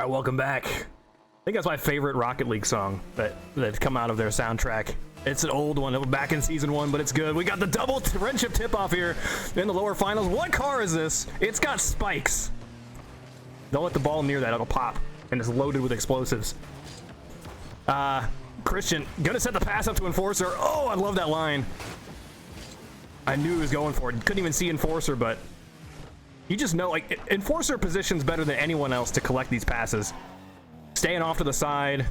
Alright, welcome back. I think that's my favorite Rocket League song that's come out of their soundtrack. It's an old one, back in Season 1, but it's good. We got the double friendship tip-off here in the lower finals. What car is this? It's got spikes. Don't let the ball near that, it'll pop. And it's loaded with explosives. Christian, gonna set the pass up to Enforcer. Oh, I love that line. I knew he was going for it. Couldn't even see Enforcer, but you just know, like, Enforcer positions better than anyone else to collect these passes. Staying off to the side.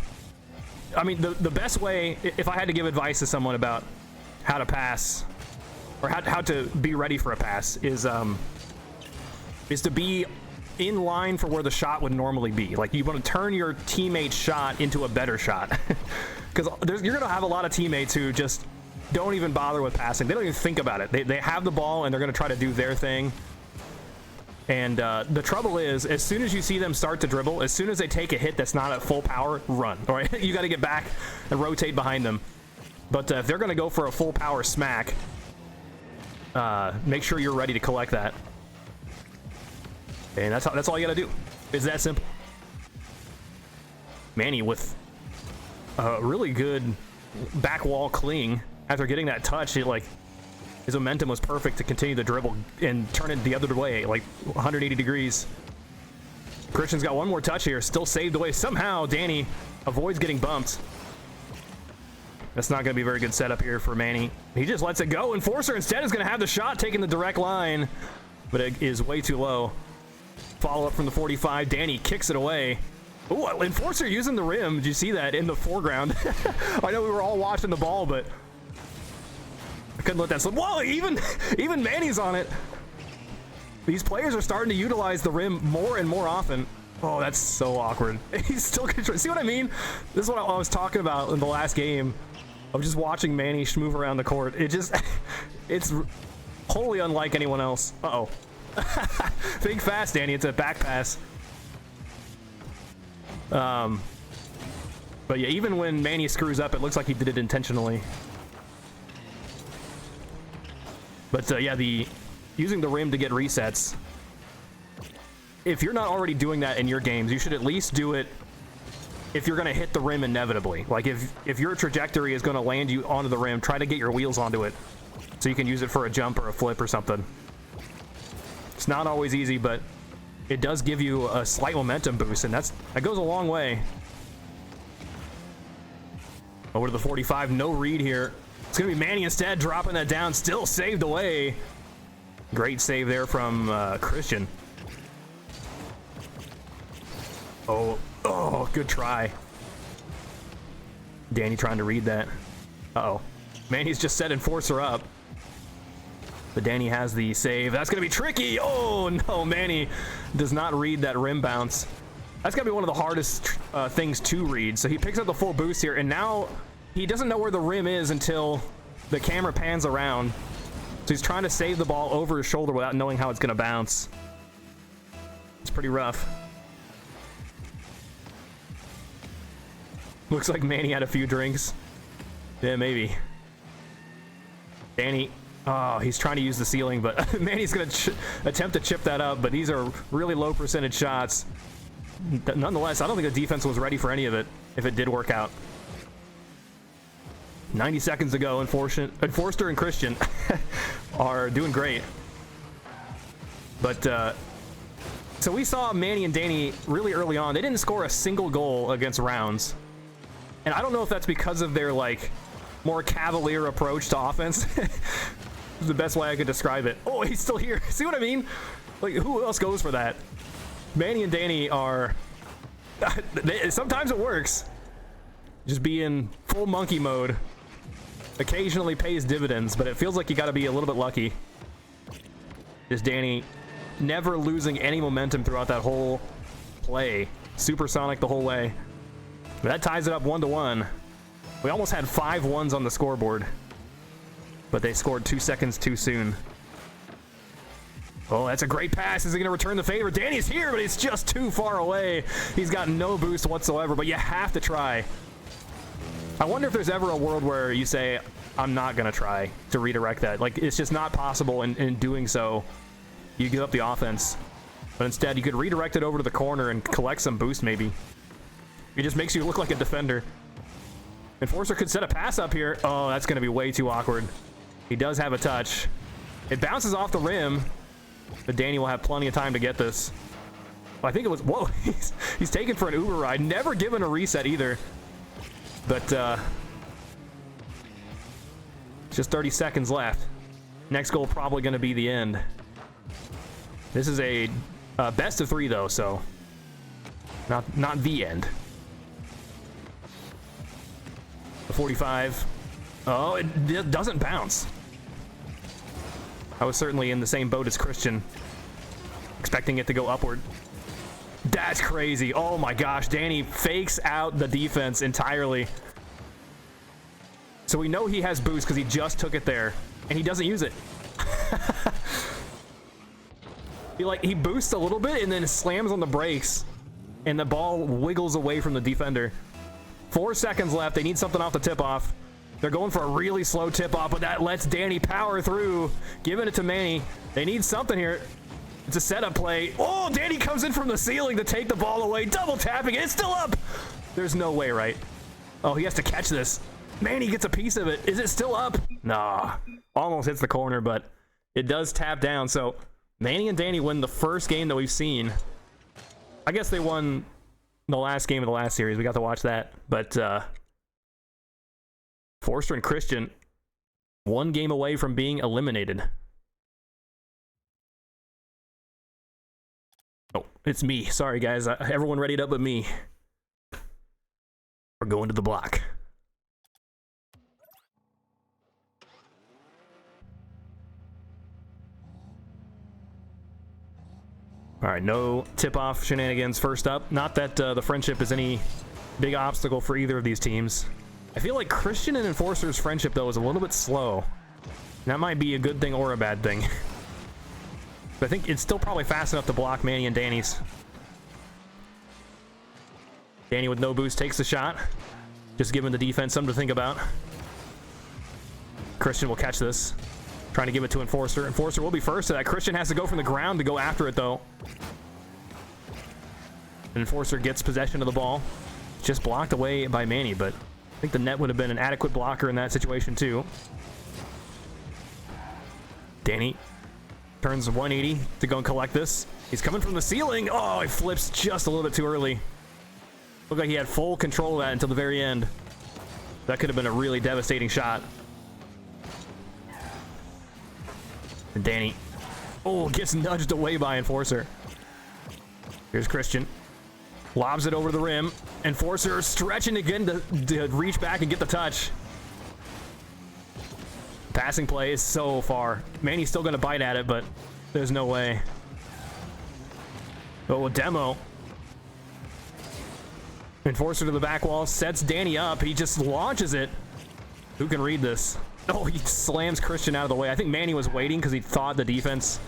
I mean, the best way, if I had to give advice to someone about how to pass, or how to be ready for a pass, is to be in line for where the shot would normally be. Like, you want to turn your teammate's shot into a better shot. Because you're going to have a lot of teammates who just don't even bother with passing. They don't even think about it. They have the ball, and they're going to try to do their thing. And the trouble is, as soon as you see them start to dribble, as soon as they take a hit that's not at full power, run. All right, you got to get back and rotate behind them. But if they're going to go for a full power smack, make sure you're ready to collect that. And that's all you got to do. It's that simple. Manny with a really good back wall cling. After getting that touch, his momentum was perfect to continue the dribble and turn it the other way, like 180 degrees. Christian's got one more touch here, still saved away. Somehow, Danny avoids getting bumped. That's not going to be a very good setup here for Manny. He just lets it go. Enforcer instead is going to have the shot taking the direct line, but it is way too low. Follow up from the 45. Danny kicks it away. Ooh, Enforcer using the rim. Did you see that in the foreground? I know we were all watching the ball, but I couldn't let that slip. Whoa, even Manny's on it. These players are starting to utilize the rim more and more often. Oh, that's so awkward. He's still controlling. See what I mean? This is what I was talking about in the last game. Of just watching Manny schmove around the court. It's wholly unlike anyone else. Uh-oh. Think fast, Danny. It's a back pass. But yeah, even when Manny screws up, it looks like he did it intentionally. But yeah, using the rim to get resets. If you're not already doing that in your games, you should at least do it if you're going to hit the rim inevitably. Like if your trajectory is going to land you onto the rim, try to get your wheels onto it so you can use it for a jump or a flip or something. It's not always easy, but it does give you a slight momentum boost, and that goes a long way. Over to the 45, no read here. It's going to be Manny instead, dropping that down, still saved away. Great save there from Christian. Oh, good try. Danny trying to read that. Uh-oh. Manny's just set Enforcer up. But Danny has the save. That's going to be tricky. Oh, no, Manny does not read that rim bounce. That's going to be one of the hardest things to read. So he picks up the full boost here, and now he doesn't know where the rim is until the camera pans around. So he's trying to save the ball over his shoulder without knowing how it's going to bounce. It's pretty rough. Looks like Manny had a few drinks. Yeah, maybe. Danny, oh, he's trying to use the ceiling, but Manny's going to attempt to chip that up, but these are really low percentage shots. Nonetheless, I don't think the defense was ready for any of it, if it did work out. 90 seconds to go, Enforcer and Christian are doing great. But, so we saw Manny and Danny really early on. They didn't score a single goal against Rounds. And I don't know if that's because of their, more cavalier approach to offense. Is the best way I could describe it. Oh, he's still here. See what I mean? Like, who else goes for that? Manny and Danny are... sometimes it works. Just be in full monkey mode. Occasionally pays dividends, but it feels like you got to be a little bit lucky. Just Danny never losing any momentum throughout that whole play. Supersonic the whole way. But that ties it up 1-1. We almost had 5 ones on the scoreboard, but they scored 2 seconds too soon. Oh, that's a great pass. Is he going to return the favor? Danny's here, but he's just too far away. He's got no boost whatsoever, but you have to try. I wonder if there's ever a world where you say, I'm not going to try to redirect that. Like, it's just not possible, and in doing so, you give up the offense. But instead, you could redirect it over to the corner and collect some boost, maybe. It just makes you look like a defender. Enforcer could set a pass up here. Oh, that's going to be way too awkward. He does have a touch. It bounces off the rim, but Danny will have plenty of time to get this. Well, I think it was... Whoa, he's taken for an Uber ride. Never given a reset either. But, just 30 seconds left. Next goal probably going to be the end. This is a best of 3, though, so not the end. The 45. Oh, it doesn't bounce. I was certainly in the same boat as Christian, expecting it to go upward. That's crazy. Oh my gosh, Danny fakes out the defense entirely. So we know he has boost because he just took it there, and he doesn't use it. He boosts a little bit and then slams on the brakes, and the ball wiggles away from the defender. 4 seconds left. They need something off the tip-off. They're going for a really slow tip-off, but that lets Danny power through, giving it to Manny. They need something here. It's a setup play. Oh, Danny comes in from the ceiling to take the ball away. Double tapping it. It's still up. There's no way, right? Oh, he has to catch this. Manny gets a piece of it. Is it still up? Nah. Almost hits the corner, but it does tap down. So Manny and Danny win the first game that we've seen. I guess they won the last game of the last series. We got to watch that. But Forster and Christian, 1 game away from being eliminated. Oh, it's me. Sorry, guys. Everyone readied up but me. We're going to the block. All right, no tip-off shenanigans first up. Not that the friendship is any big obstacle for either of these teams. I feel like Christian and Enforcer's friendship, though, is a little bit slow. That might be a good thing or a bad thing. But I think it's still probably fast enough to block Manny and Danny's. Danny with no boost takes the shot. Just giving the defense something to think about. Christian will catch this. Trying to give it to Enforcer. Enforcer will be first to that. Christian has to go from the ground to go after it, though. And Enforcer gets possession of the ball. Just blocked away by Manny, but I think the net would have been an adequate blocker in that situation, too. Danny turns 180 to go and collect this. He's coming from the ceiling. Oh, he flips just a little bit too early. Looked like he had full control of that until the very end. That could have been a really devastating shot. And Danny, oh, gets nudged away by Enforcer. Here's Christian. Lobs it over the rim. Enforcer stretching again to reach back and get the touch. Passing play is so far. Manny's still going to bite at it, but there's no way. Oh, a demo. Enforcer to the back wall, sets Danny up. He just launches it. Who can read this? Oh, he slams Christian out of the way. I think Manny was waiting because he thought the defense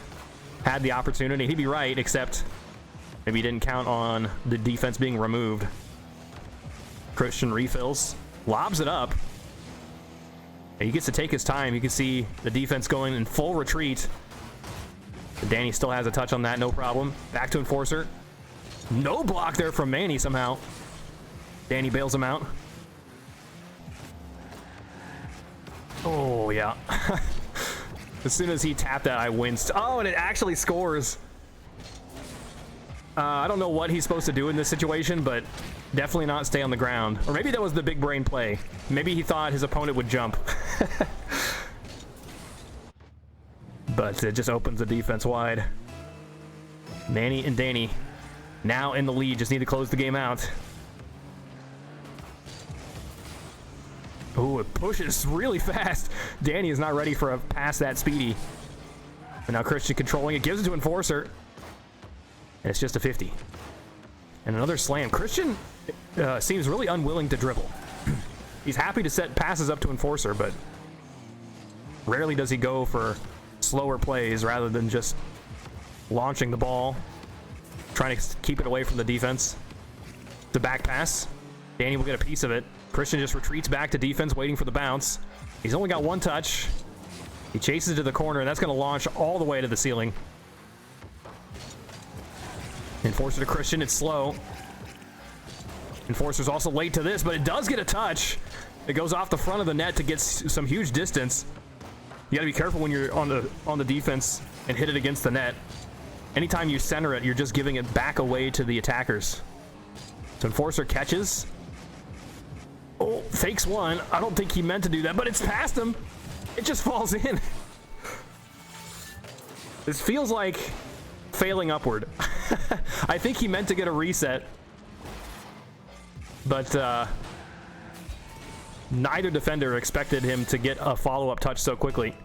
had the opportunity. He'd be right, except maybe he didn't count on the defense being removed. Christian refills, lobs it up. He gets to take his time. You can see the defense going in full retreat. But Danny still has a touch on that, no problem. Back to Enforcer. No block there from Manny somehow. Danny bails him out. Oh, yeah. As soon as he tapped that, I winced. Oh, and it actually scores. I don't know what he's supposed to do in this situation, but definitely not stay on the ground. Or maybe that was the big brain play. Maybe he thought his opponent would jump. But it just opens the defense wide. Manny and Danny now in the lead. Just need to close the game out. Oh, it pushes really fast. Danny is not ready for a pass that speedy. And now Christian controlling it. Gives it to Enforcer. And it's just a 50. And another slam. Christian seems really unwilling to dribble. He's happy to set passes up to Enforcer, but rarely does he go for slower plays rather than just launching the ball, trying to keep it away from the defense. The back pass. Danny will get a piece of it. Christian just retreats back to defense, waiting for the bounce. He's only got one touch. He chases it to the corner, and that's going to launch all the way to the ceiling. Enforcer to Christian, it's slow. Enforcer's also late to this, but it does get a touch. It goes off the front of the net to get some huge distance. You gotta be careful when you're on the defense and hit it against the net. Anytime you center it, you're just giving it back away to the attackers. So Enforcer catches. Oh, fakes one. I don't think he meant to do that, but it's past him. It just falls in. This feels like failing upward. I think he meant to get a reset, but neither defender expected him to get a follow-up touch so quickly.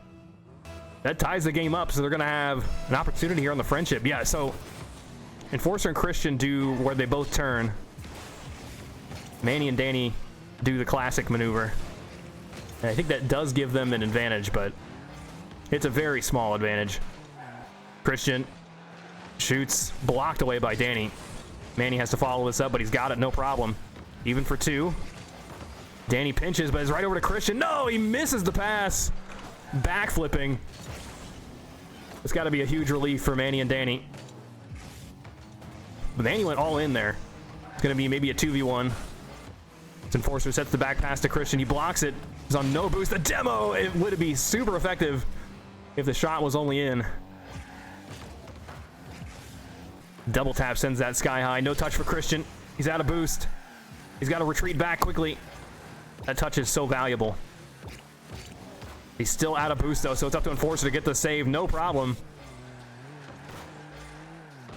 That ties the game up, so they're going to have an opportunity here on the friendship. Yeah, so Enforcer and Christian do where they both turn. Manny and Danny do the classic maneuver. And I think that does give them an advantage, but it's a very small advantage. Christian shoots, blocked away by Danny. Manny has to follow this up, but he's got it, no problem. Even for two. Danny pinches, but is right over to Christian. No, he misses the pass. Backflipping. It's got to be a huge relief for Manny and Danny. But Danny went all in there. It's going to be maybe a 2v1. Enforcer sets the back pass to Christian. He blocks it. He's on no boost. The demo, it would be super effective if the shot was only in. Double tap sends that sky high. No touch for Christian. He's out of boost. He's got to retreat back quickly. That touch is so valuable. He's still out of boost though, so it's up to Enforcer to get the save. No problem.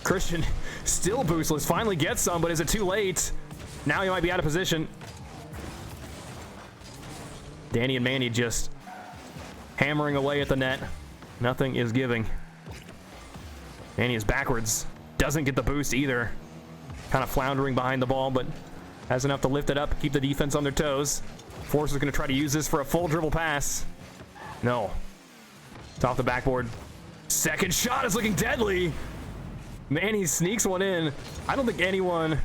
Christian still boostless. Finally gets some, but is it too late? Now he might be out of position. Danny and Manny just hammering away at the net. Nothing is giving. Manny is backwards. Doesn't get the boost either. Kind of floundering behind the ball, but has enough to lift it up, keep the defense on their toes. Forcer's going to try to use this for a full dribble pass. No. It's off the backboard. Second shot is looking deadly. Manny sneaks one in. I don't think anyone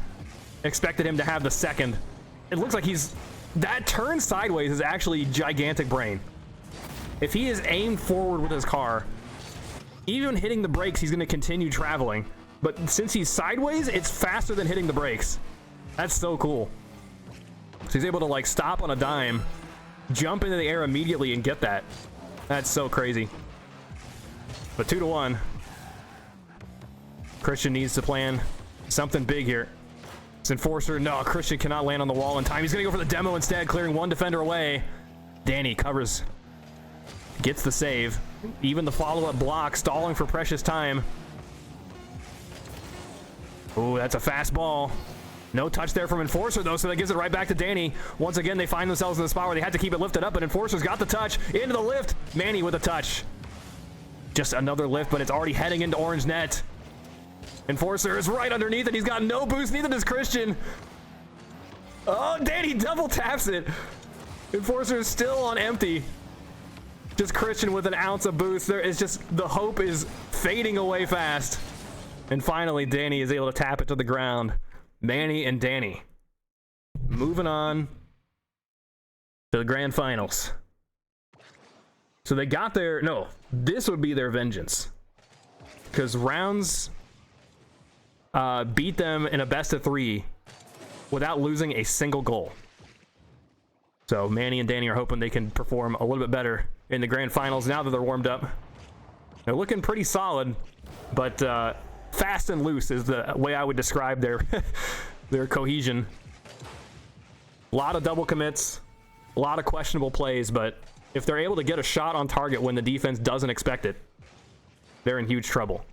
expected him to have the second. It looks like that turn sideways is actually gigantic brain. If he is aimed forward with his car, even hitting the brakes, he's going to continue traveling. But since he's sideways, it's faster than hitting the brakes. That's so cool. So he's able to like stop on a dime, jump into the air immediately and get that. That's so crazy. But 2-1. Christian needs to plan something big here. It's Enforcer. No, Christian cannot land on the wall in time. He's going to go for the demo instead, clearing one defender away. Danny covers. Gets the save. Even the follow-up block, stalling for precious time. Ooh, that's a fast ball. No touch there from Enforcer, though, so that gives it right back to Danny. Once again, they find themselves in the spot where they had to keep it lifted up, but Enforcer's got the touch. Into the lift. Manny with a touch. Just another lift, but it's already heading into orange net. Enforcer is right underneath it. He's got no boost. Neither does Christian. Oh, Danny double taps it. Enforcer is still on empty. Just Christian with an ounce of boost. There is just, the hope is fading away fast. And finally, Danny is able to tap it to the ground. Manny and Danny moving on to the grand finals. So they got their, no, this would be their vengeance. Because rounds beat them in a best of 3 without losing a single goal. So Manny and Danny are hoping they can perform a little bit better in the grand finals now that they're warmed up. They're looking pretty solid, but fast and loose is the way I would describe their their cohesion. A lot of double commits, a lot of questionable plays, but if they're able to get a shot on target when the defense doesn't expect it, they're in huge trouble.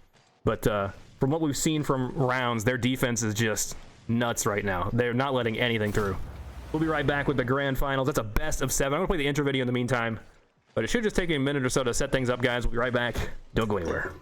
But from what we've seen from rounds, their defense is just nuts right now. They're not letting anything through. We'll be right back with the grand finals. That's a best of 7. I'm gonna play the intro video in the meantime, but it should just take me a minute or so to set things up, guys. We'll be right back. Don't go anywhere.